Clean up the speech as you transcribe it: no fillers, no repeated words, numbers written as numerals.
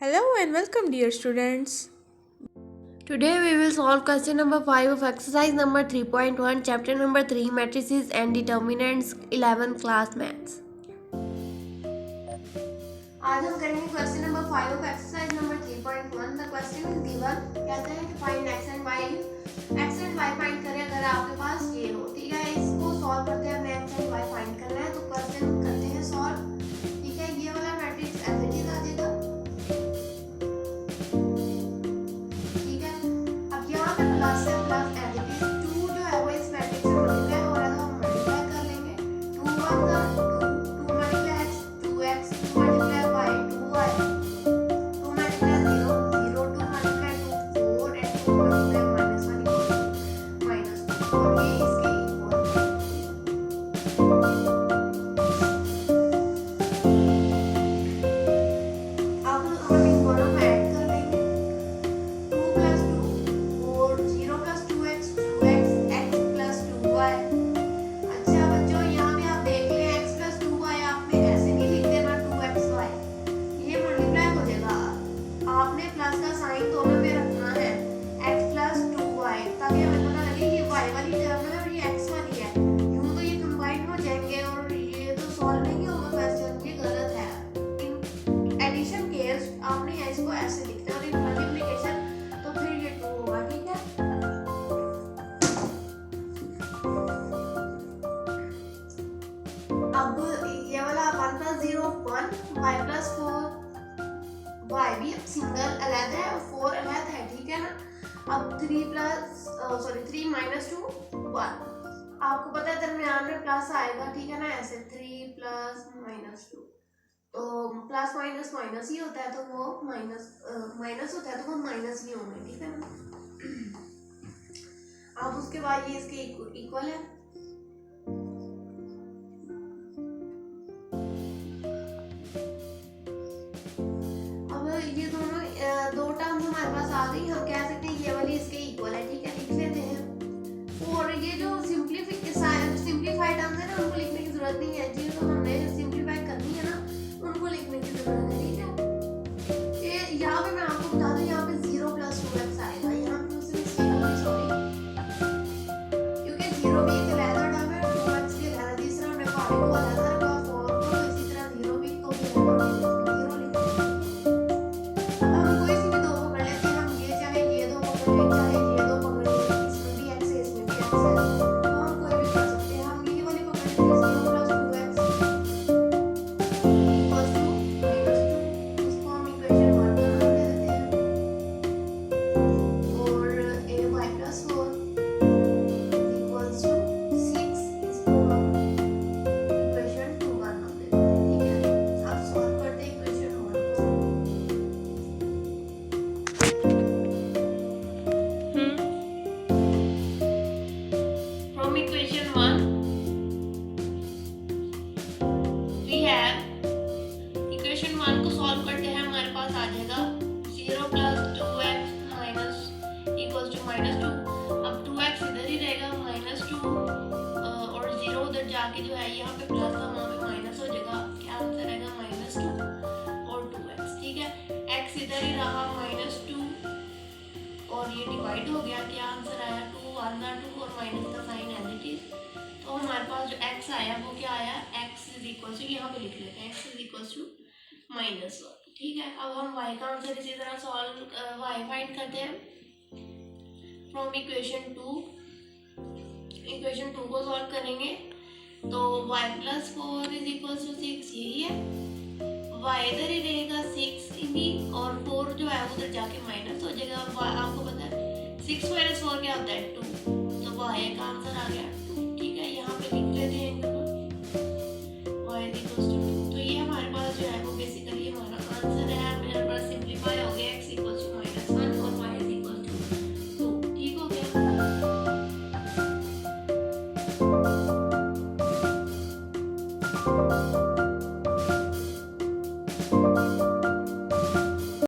Hello and welcome, dear students. Today we will solve question number 5 of exercise number 3.1 chapter number 3 matrices and determinants 11 class maths. आज हम करेंगे question number 5 of exercise number 3.1. The question is given. कहते हैं कि find x and y find करें अगर आपके पास ये हो. ठीक है, इसको सॉल्व करते हैं. हमें x एंड y फाइंड करना है तो क्वेश्चन करते हैं सॉल्व. ठीक है, ये वाला मैट्रिक्स एज इट इज आ जाएगा. ठीक है, अब यहाँ पे प्लस है, प्लस एज इट इज. 2 जो है वो इस मैट्रिक्स से मल्टीप्लाई हो रहा है तो हम मल्टीप्लाई कर लेंगे. 2 1 का 2, 2 multiply x 2x, 2 multiply y 2y, 2 multiply 0 0, 2 multiply 2 4 and 2 multiply -1 -2 और ये इसके इक्वल है. अब हम इन दोनों को ऐड कर लेंगे. 2 + 2 4, 0 + 2x 2x, x + 2y. अच्छा बच्चों, यहाँ पे आप देख लें x + 2y आपने ऐसे नहीं लिख देना 2xy, ये मल्टीप्लाई हो जाएगा. आपने प्लस का साइन दोनों में रखना है, x + 2y, तभी हमें पता लगे ये y वाली टर्म है और ये x वाली है. यूं तो ये कंबाइन हो जाएंगे और ये तो सॉल्व नहीं होगा क्वेश्चन, ये गलत है. इन एडिशन केस आपने इसको ऐसे लिखना है और इन मल्टीप्लिकेशन तो फिर ये 2 होगा. ठीक है, अब ये वाला 1 + 0 1, y + 4, y भी अब सिंगल अलग है और 4 अलग है. ठीक है ना. अब 3 - 2 1. आपको पता है दरमियान में प्लस आएगा. ठीक है ना, ऐसे 3 + -2 तो प्लस माइनस माइनस ही होता है तो वो माइनस होता है तो वो माइनस ही होंगे. ठीक है ना. अब उसके बाद ये इसके इक्वल है. अब ये दोनों दो टर्म्स हमारे पास आ गई. हम कह सकते हैं ये वाली इसके इक्वल है. ठीक है, लिख लेते हैं. और ये जो सिंप्लीफाइड टर्म्स है ना, उनको लिखने की जरूरत नहीं है. जी, तो हमने सिंप्लीफाई करनी है ना, उनको लिखने की जरूरत है. ठीक है, ये यहाँ पे मैं आपको बता दूं, यहाँ पे 0 + 2x आएगा. यहाँ पे मुझे सॉरी, क्योंकि 0 भी एक अलग टर्म है और 2x भी अलग. तीसरा हमने 5 को अलग रखा, 4 को, तो इसी तरह 0 भी को भी अलग 0 लिख देंगे. अब हम कोई सी भी दो पकड़ लेते हैं. हम ये चाहे ये दो पकड़ लें, चाहे ये दो पकड़ लें. इसमें भी x है, इसमें भी x है, तो हम कोई भी कर सकते हैं. हम ये वाली पकड़ लेते हैं 0 + 2x equals to -2. इसको हम इक्वेशन 1 का नाम दे देते हैं. और a y + 4 equals to 6. इसको हम इक्वेशन 2 का नाम दे देते हैं. ठीक है, अब सॉल्व करते हैं इक्वेशन 1 को. From equation 1 we have equation 1 को सॉल्व करते हैं. हमारे पास आ जाएगा 0 + 2x equals to -2. अब 2x इधर ही रहेगा, -2 और 0 उधर जाके जो है यहाँ पे प्लस था, वहाँ पे माइनस हो जाएगा. क्या आंसर रहेगा? -2 और 2x. ठीक है, x इधर ही रहा -2 और ये डिवाइड हो गया. क्या आंसर आया? 2 1 2 और माइनस का साइन एज इट इज. तो हमारे पास जो x आया वो क्या आया? x = यहाँ पे लिख लेते हैं, x = -1. ठीक है, अब हम y का आंसर इसी तरह सॉल्व y फाइंड करते हैं. फ्रॉम इक्वेशन 2 को सॉल्व करेंगे तो y + 4 = 6 यही है. y इधर ही रहेगा 6 भी और 4 जो है उधर जाके माइनस हो जाएगा. आपको पता है 6 - 4 क्या होता है? 2. तो y का आंसर आ गया